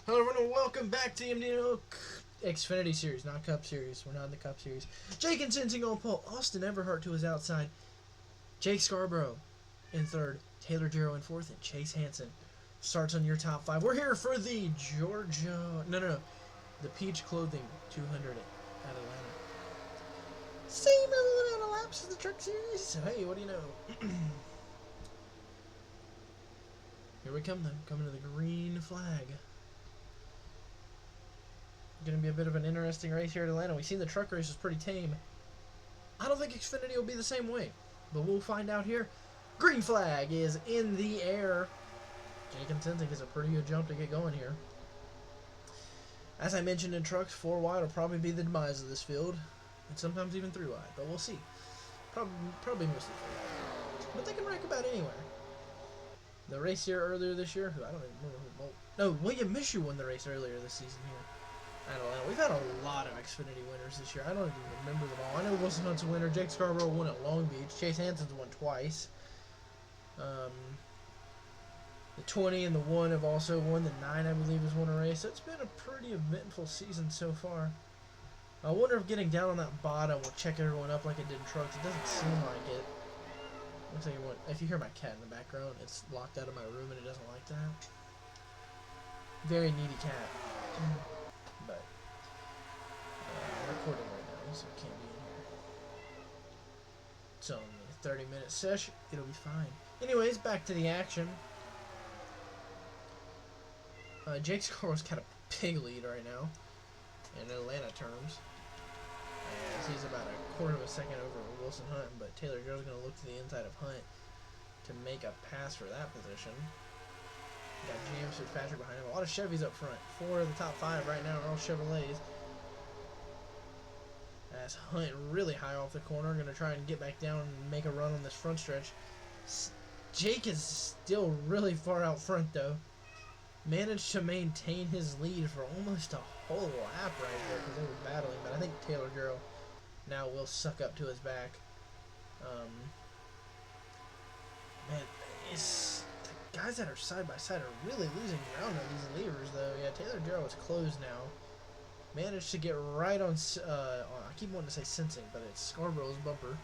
Hello everyone and welcome back to the MDNOL Xfinity Series, not Cup Series. We're not in the Cup Series. Jake and Sensing on pole. Austin Everhart to his outside. Jake Scarborough in third. Taylor Gero in fourth. And Chase Hansen starts on your top five. We're here for the the Peach Clothing 200 at Atlanta. Same amount of laps as the Truck Series. So hey, what do you know? Here we come then. Coming to the green flag. Going to be a bit of an interesting race here at Atlanta. We've seen the truck race was pretty tame. I don't think Xfinity will be the same way, but we'll find out here. Green flag is in the air. Jake and Sensing is a pretty good jump to get going here. As I mentioned in trucks, 4 wide will probably be the demise of this field, and sometimes even 3 wide, but we'll see. Probably mostly 4 wide, but they can rack about anywhere. The race here earlier this year, I don't even remember who. No, William Mishu won the race earlier this season here. I don't know. We've had a lot of Xfinity winners this year. I don't even remember them all. I know Wilson Hunt's a winner. Jake Scarborough won at Long Beach. Chase Hansen's won twice. The 20 and the 1 have also won. The 9, I believe, has won a race. So it's been a pretty eventful season so far. I wonder if getting down on that bottom will check everyone up like it did in trucks. It doesn't seem like it. I'll tell you what. If you hear my cat in the background, it's locked out of my room and it doesn't like that. Very needy cat. But I'm recording right now, so it can't be in here. It's only a 30-minute session. It'll be fine. Anyways, back to the action. Jake Scarborough's got a big lead right now in Atlanta terms. As he's about a quarter of a second over Wilson Hunt, but Taylor Gero's going to look to the inside of Hunt to make a pass for that position. Got James Fitzpatrick behind him. A lot of Chevys up front. 4 of the top 5 right now are all Chevrolets. As Hunt really high off the corner. Going to try and get back down and make a run on this front stretch. Jake is still really far out front though. Managed to maintain his lead for almost a whole lap right there because they were battling. But I think Taylor Gero now will suck up to his back. Man, it's... guys that are side by side are really losing ground on these levers, though. Yeah, Taylor Gero is closed now. Managed to get right on. I keep wanting to say Sensing, but it's Scarborough's bumper.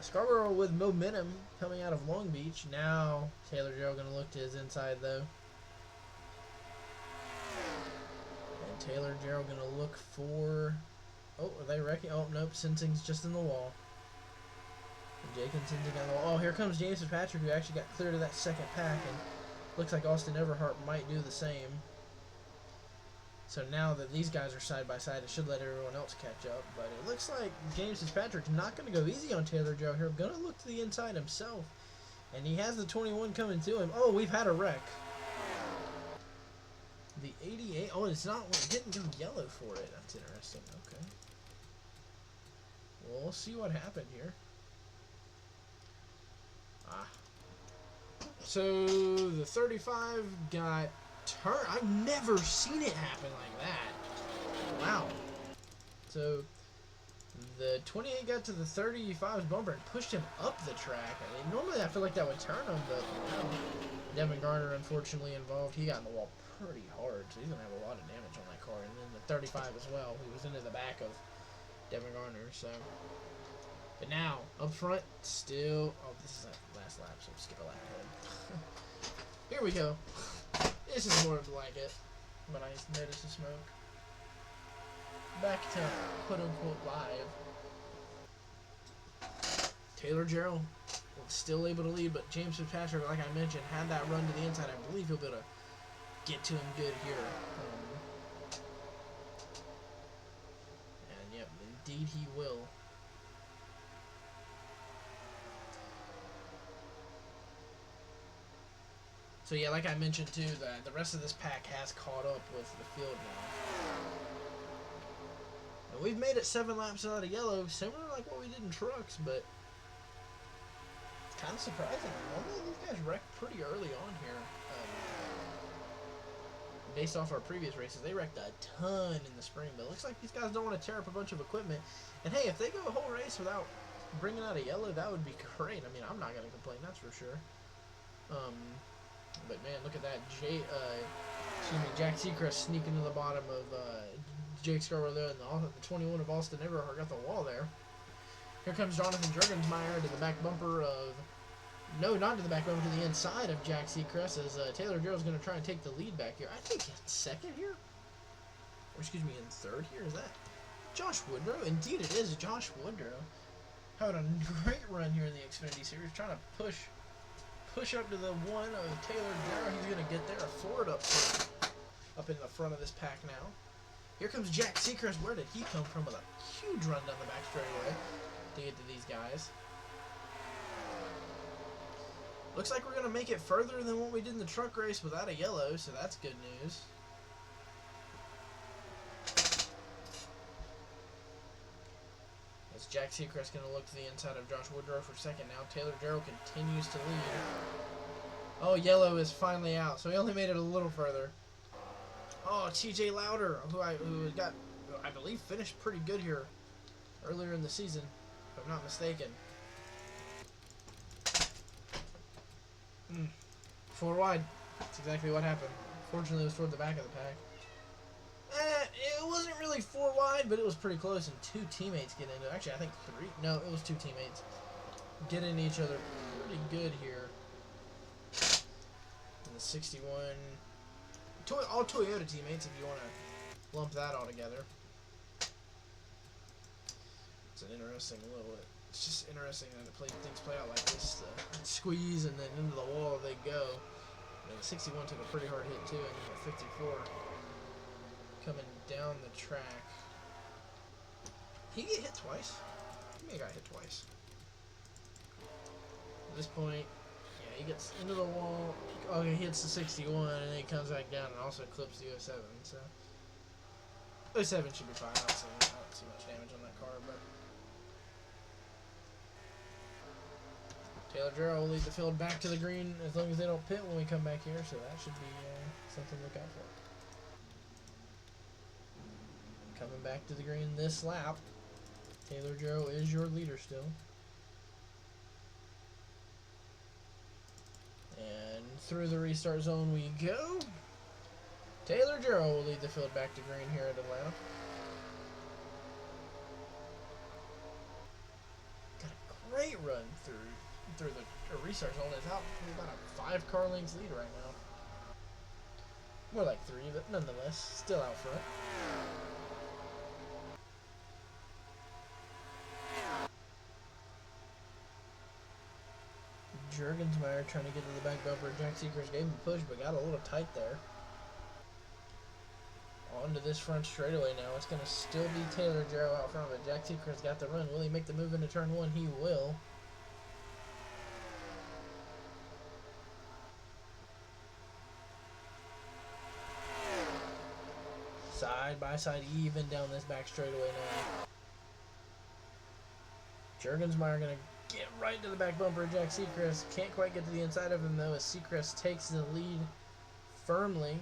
Scarborough with momentum coming out of Long Beach. Now Taylor Gero going to look to his inside, though. And Taylor Gero going to look for. Oh, are they wrecking? Oh, nope. Sensing's just in the wall. Jake and Sensing on the wall. Oh, here comes James Fitzpatrick, who actually got clear to that second pack, and looks like Austin Everhart might do the same. So now that these guys are side by side, it should let everyone else catch up. But it looks like James Fitzpatrick's not going to go easy on Taylor Gero here. Going to look to the inside himself, and he has the 21 coming to him. Oh, we've had a wreck. The 88. Oh, it's not. It didn't go yellow for it. That's interesting. Okay. Well, we'll see what happened here. So the 35 got turned. I've never seen it happen like that. Wow. So the 28 got to the 35's bumper and pushed him up the track. I mean, normally I feel like that would turn him, but no. Devin Garner, unfortunately, involved. He got in the wall pretty hard, so he's going to have a lot of damage on that car. And then the 35 as well. He was into the back of Devin Garner, so... But now, up front, still... Oh, this is that last lap, so we'll skip a lap ahead. Here we go. This is more like it, but I noticed the smoke. Back to quote-unquote live. Taylor Gero still able to lead, but James Fitzpatrick, like I mentioned, had that run to the inside. I believe he'll be able to get to him good here. And, yep, indeed he will. So yeah, like I mentioned too, the rest of this pack has caught up with the field now. And we've made it 7 laps out of yellow, similar like what we did in trucks, but it's kind of surprising. Normally these guys wreck pretty early on here. Based off our previous races, they wrecked a ton in the spring, but it looks like these guys don't want to tear up a bunch of equipment. And hey, if they go a whole race without bringing out a yellow, that would be great. I mean, I'm not going to complain, that's for sure. But man, look at that. Jack Seacrest sneaking to the bottom of Jake Scarborough there, and the 21 of Austin Everhart got the wall there. Here comes Jonathan Jurgensmeyer to the back bumper of... No, not to the back bumper, to the inside of Jack Seacrest, as Taylor Jarrell's going to try and take the lead back here. I think in second here? Or excuse me, in third here? Is that Josh Woodrow? Indeed it is Josh Woodrow. Having a great run here in the Xfinity Series, trying to push up to the one of Taylor Jarrell. He's going to get there. A Ford up in the front of this pack now. Here comes Jack Seacrest. Where did he come from with a huge run down the back straightaway to get to these guys? Looks like we're going to make it further than what we did in the truck race without a yellow, so that's good news. As Jack Seacrest going to look to the inside of Josh Woodrow for second now. Taylor Jarrell continues to lead. Oh, yellow is finally out, so he only made it a little further. Oh, TJ Lauder, who I believe finished pretty good here earlier in the season, if I'm not mistaken. 4 wide. That's exactly what happened. Fortunately, it was toward the back of the pack. It wasn't really 4 wide, but it was pretty close, and 2 teammates get into it. Actually, I think 3. No, it was 2 teammates. Get into each other pretty good here. And the 61... all Toyota teammates, if you want to lump that all together. It's an interesting little... It's just interesting that things play out like this. Squeeze and then into the wall they go. And the 61 took a pretty hard hit too, and the 54 coming down the track. He get hit twice? He may have got hit twice. At this point, yeah, he gets into the wall. Oh, he hits the 61, and then he comes back down and also clips the 07. So 07 should be fine. I don't see much damage on that car, but Taylor Jarrell will lead the field back to the green as long as they don't pit when we come back here, so that should be something to look out for. Coming back to the green this lap, Taylor Jarrell is your leader still. And through the restart zone we go. Taylor Jarrell will lead the field back to green here at Atlanta. Got a great run through the restart zone. Is out about a 5 car lengths lead right now. More like 3, but nonetheless, still out front. Jurgensmeyer trying to get to the back bumper. Jack Seacrest gave him a push, but got a little tight there. Onto this front straightaway now. It's going to still be Taylor Jarrell out front, but Jack Seacrest got the run. Will he make the move into turn 1? He will. Side by side, even down this back straightaway now. Jurgensmeyer going to get right to the back bumper of Jack Seacrest. Can't quite get to the inside of him though, as Seacrest takes the lead firmly.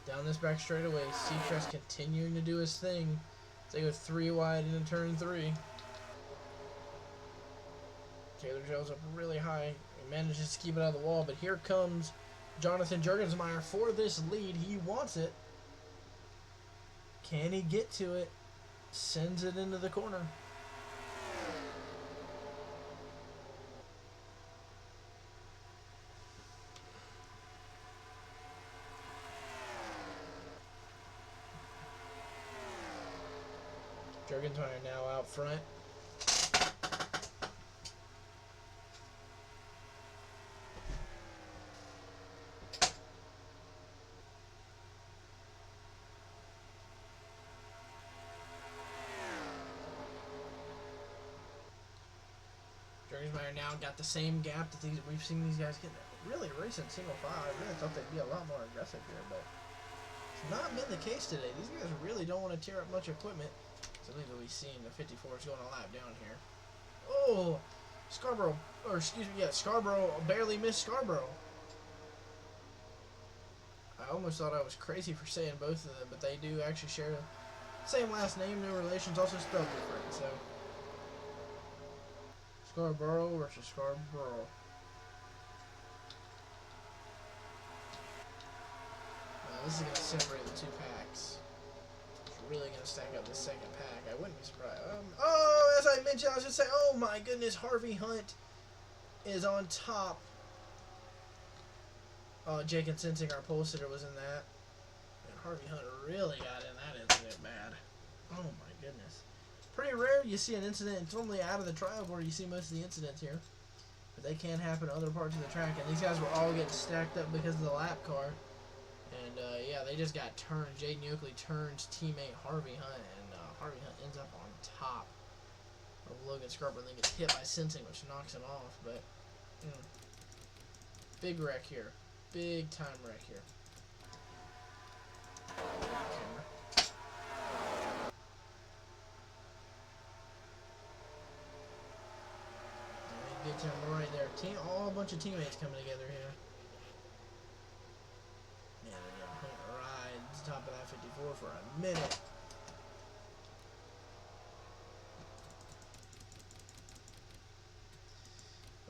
Down this back straightaway, Seacrest continuing to do his thing. They go 3 wide into turn 3. Taylor Jarrell's up really high. He manages to keep it out of the wall, but here comes Jonathan Jurgensmeyer for this lead. He wants it. Can he get to it? Sends it into the corner. Jurgensmeyer now out front. Jurgensmeyer now got the same gap that we've seen these guys get. Really racing single file. I really thought they'd be a lot more aggressive here, but it's not been the case today. These guys really don't want to tear up much equipment. So I believe we've seen the 54 is going a lap down here. Oh, Scarborough barely missed Scarborough. I almost thought I was crazy for saying both of them, but they do actually share the same last name, no relations, also spelled different. So Scarborough versus Scarborough. This is going to separate the two packs. It's really going to stack up the second pack. I wouldn't be surprised. Oh, as I mentioned, I was just saying, oh my goodness, Harvey Hunt is on top. Jake and Sensing, our pole sitter, was in that. And Harvey Hunt really got in that incident bad. Oh my goodness. Pretty rare you see an incident. It's only out of the trial where you see most of the incidents here. But they can happen in other parts of the track. And these guys were all getting stacked up because of the lap car. And yeah, they just got turned. Jaden Yoakley turns teammate Harvey Hunt. And Harvey Hunt ends up on top of Logan Scarborough and then gets hit by Sensing, which knocks him off. But big wreck here. Big time wreck here. Good time right there. All a bunch of teammates coming together here. Man, they're gonna ride to the top of that 54 for a minute.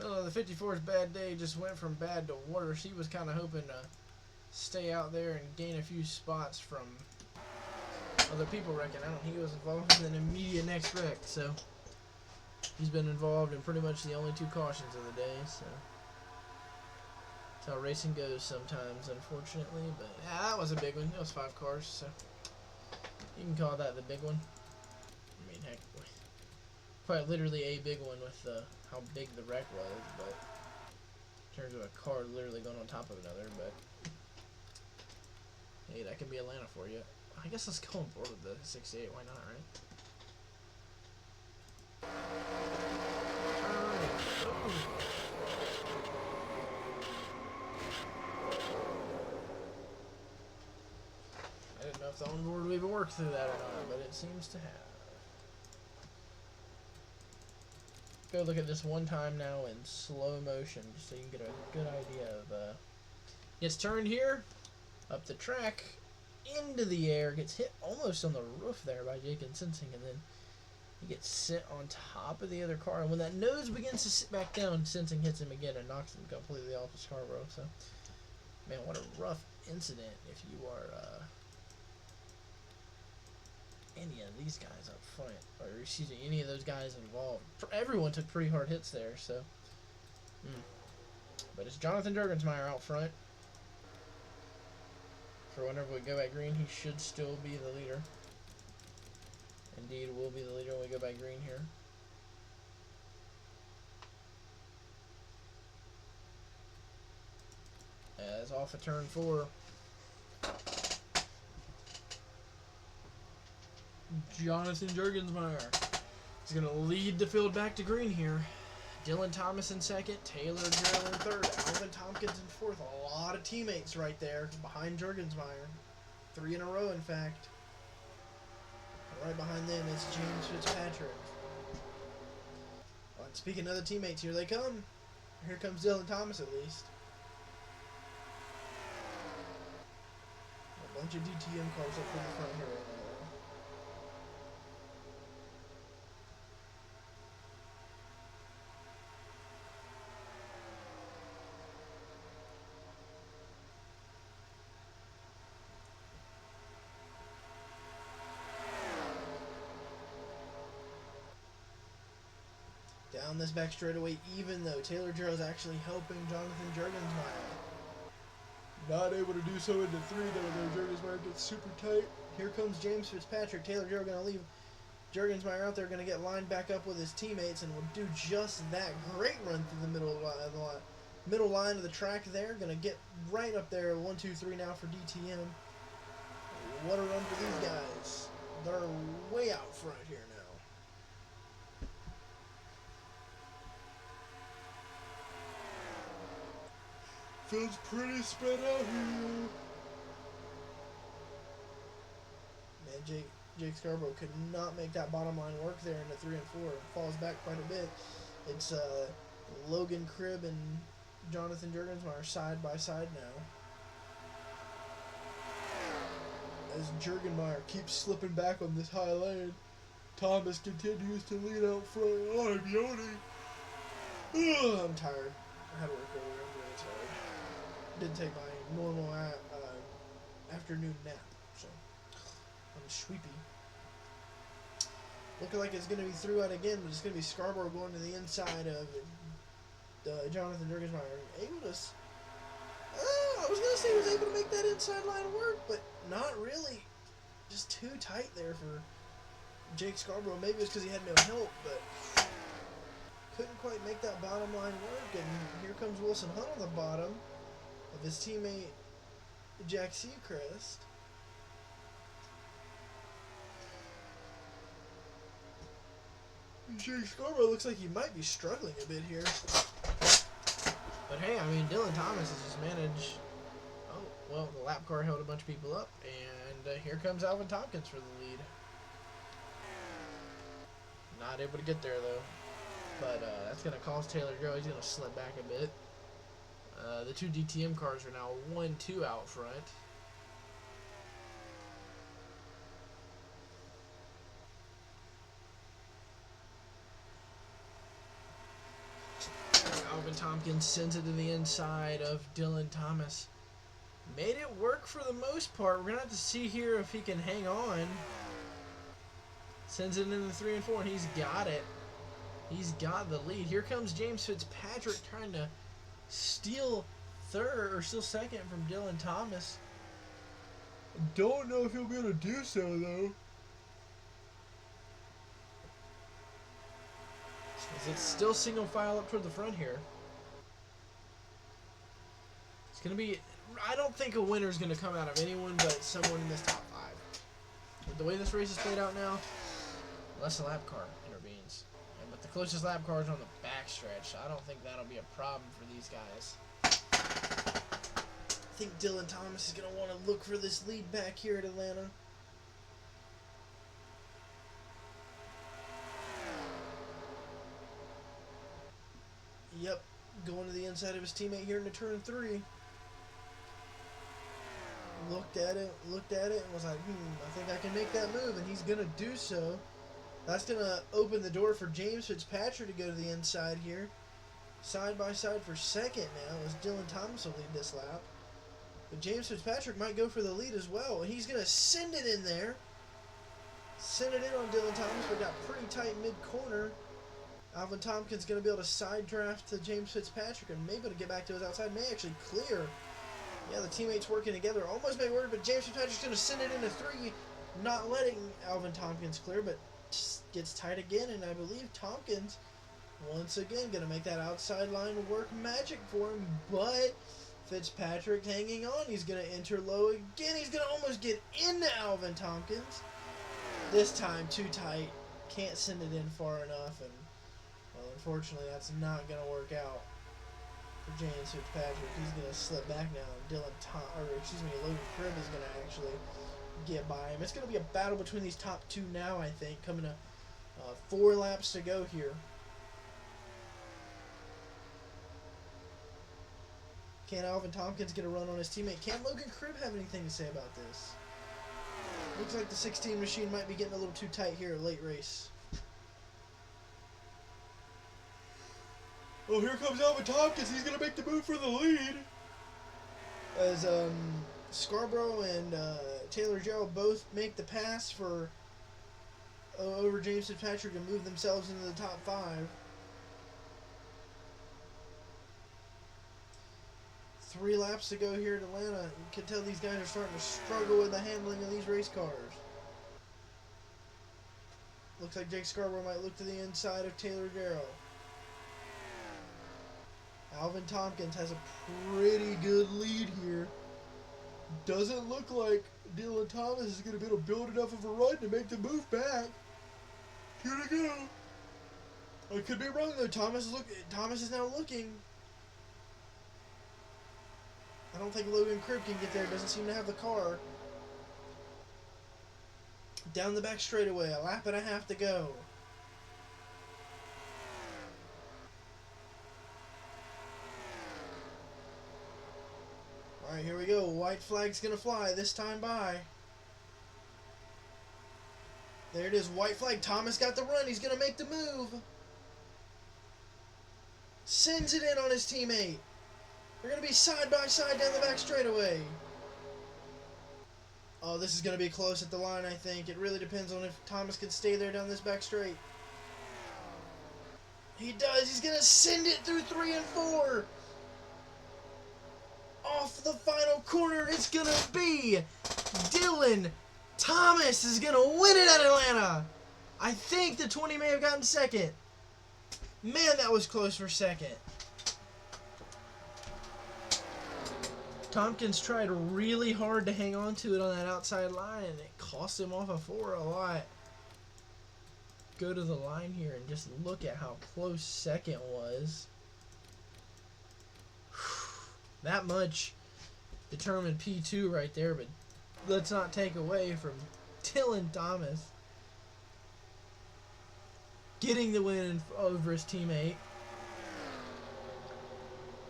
Well, the 54's bad day just went from bad to worse. He was kind of hoping to stay out there and gain a few spots from other people wrecking out. He was involved in an immediate next wreck, so he's been involved in pretty much the only two cautions of the day. So that's how racing goes sometimes, unfortunately. But yeah, that was a big one. It was 5 cars, so you can call that the big one. I mean, heck, quite literally a big one with how big the wreck was, but in terms of a car literally going on top of another. But hey, that can be Atlanta for you. I guess let's go on board with the 68. Why not, right? I didn't know if the onboard would even work through that or not, but it seems to have. Go look at this one time now in slow motion, just so you can get a good idea of. Gets turned here, up the track, into the air, gets hit almost on the roof there by Jake and Sensing, and then he gets sit on top of the other car. And when that nose begins to sit back down, Sensing hits him again and knocks him completely off of Scarborough. So, man, what a rough incident if you are any of these guys up front, or excuse me, any of those guys involved. Everyone took pretty hard hits there, so. But it's Jonathan Jurgensmeyer out front. For whenever we go back green, he should still be the leader. Indeed, will be the leader when we go back green here. As off of turn 4. Jonathan Jurgensmeyer is going to lead the field back to green here. Dylan Thomas in second, Taylor Gerald in third, Alvin Tompkins in fourth. A lot of teammates right there behind Jurgensmeyer. 3 in a row, in fact. And right behind them is James Fitzpatrick. And speaking of the teammates, here they come. Here comes Dylan Thomas, at least. A bunch of DTM cars up in the front here right now. Down this back straightaway, even though Taylor Gerald's actually helping Jonathan Jurgensmeyer. Not able to do so into 3, though. Jurgensmeyer gets super tight. Here comes James Fitzpatrick. Taylor Gerald going to leave Jurgensmeyer out there, going to get lined back up with his teammates, and will do just that. Great run through the middle line of the track there. Going to get right up there. 1, 2, 3 now for DTM. What a run for these guys. They're way out front here now. Feels pretty spread out here. Man, Jake Scarborough could not make that bottom line work there in the 3 and 4. It falls back quite a bit. It's Logan Cribb and Jonathan Jurgensmeyer side by side now. as Jurgenmeyer keeps slipping back on this high lane. Thomas continues to lead out front. Oh, I'm yawning. I'm tired. I had to work earlier. I'm really tired. Didn't take my normal afternoon nap, so I'm sleepy. Looking like it's going to be through out again, but it's going to be Scarborough going to the inside of Jonathan Jurgensmeyer. Able to... I was going to say he was able to make that inside line work, but not really. Just too tight there for Jake Scarborough. Maybe it's because he had no help, but couldn't quite make that bottom line work. And here comes Wilson Hunt on the bottom of his teammate Jack Seacrest. Jake Scarborough looks like he might be struggling a bit here. But hey, I mean, Dylan Thomas has just managed... Oh, well, the lap car held a bunch of people up, and here comes Alvin Tompkins for the lead. Not able to get there, though. But that's going to cost Taylor Joe. He's going to slip back a bit. The two DTM cars are now 1-2 out front. Alvin Tompkins sends it to the inside of Dylan Thomas. Made it work for the most part. We're going to have to see here if he can hang on. Sends it into the 3 and 4, and he's got it. He's got the lead. Here comes James Fitzpatrick trying to steal third, or still second from Dylan Thomas. Don't know if he'll be able to do so, though. It's still single file up toward the front here. It's going to be... I don't think a winner is going to come out of anyone but someone in this top 5. With the way this race is played out now, unless the lap car intervenes. But the closest lap car is on the backstretch, so I don't think that'll be a problem for these guys. I think Dylan Thomas is going to want to look for this lead back here at Atlanta. Yep, going to the inside of his teammate here into turn 3. Looked at it, and was like, I think I can make that move, and he's going to do so. That's going to open the door for James Fitzpatrick to go to the inside here. Side by side for second now, as Dylan Thomas will lead this lap. But James Fitzpatrick might go for the lead as well, and he's going to send it in there. Send it in on Dylan Thomas, but got pretty tight mid-corner. Alvin Tompkins going to be able to side draft to James Fitzpatrick and maybe able to get back to his outside. May actually clear. Yeah, the teammates working together. Almost may work, but James Fitzpatrick's going to send it into 3, not letting Alvin Tompkins clear, but gets tight again, and I believe Tompkins, once again, going to make that outside line work magic for him, but Fitzpatrick hanging on. He's going to enter low again. He's going to almost get into Alvin Tompkins. This time, too tight. Can't send it in far enough, and well, unfortunately, that's not going to work out for James Fitzpatrick. He's going to slip back now, and Logan Cribb is going to actually get by him. It's going to be a battle between these top 2 now, I think, coming to 4 laps to go here. Can Alvin Tompkins get a run on his teammate? Can Logan Cribb have anything to say about this? Looks like the 16 machine might be getting a little too tight here late race. Oh, here comes Alvin Tompkins. He's going to make the move for the lead. As Scarborough and Taylor Gerald both make the pass for over James Fitzpatrick and move themselves into the top 5. 3 laps to go here at Atlanta. You can tell these guys are starting to struggle with the handling of these race cars. Looks like Jake Scarborough might look to the inside of Taylor Gerald. Alvin Tompkins has a pretty good lead here. Doesn't look like Dylan Thomas is going to be able to build enough of a run to make the move back. Here we go. I could be wrong though. Thomas is now looking. I don't think Logan Cribb can get there. Doesn't seem to have the car. Down the back straightaway. A lap and a half to go. Alright, here we go. White flag's going to fly this time by. There it is, white flag. Thomas got the run. He's going to make the move. Sends it in on his teammate. They're going to be side by side down the back straightaway. Oh, this is going to be close at the line, I think. It really depends on if Thomas can stay there down this back straight. He does. He's going to send it through 3 and 4. Off the final corner, it's going to be Dylan Thomas is going to win it at Atlanta. I think the 20 may have gotten second. Man, that was close for second. Tompkins tried really hard to hang on to it on that outside line, and it cost him off of 4 a lot. Go to the line here and just look at how close second was. That much determined P2 right there, but let's not take away from Dylan Thomas getting the win over his teammate.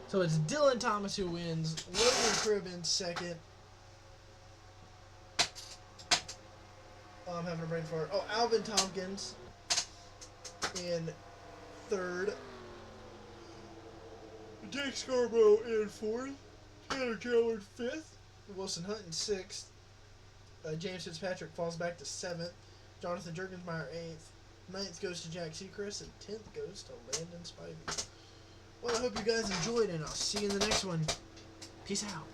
So it's Dylan Thomas who wins. Logan Cribb in second. Oh, I'm having a brain fart. Oh, Alvin Tompkins in third. Jake Scarborough in fourth. Tanner Taylor fifth. Wilson Hunt in sixth. James Fitzpatrick falls back to seventh. Jonathan Jergensmeyer eighth. Ninth goes to Jack Seacrest, and 10th goes to Landon Spivey. Well, I hope you guys enjoyed, and I'll see you in the next one. Peace out.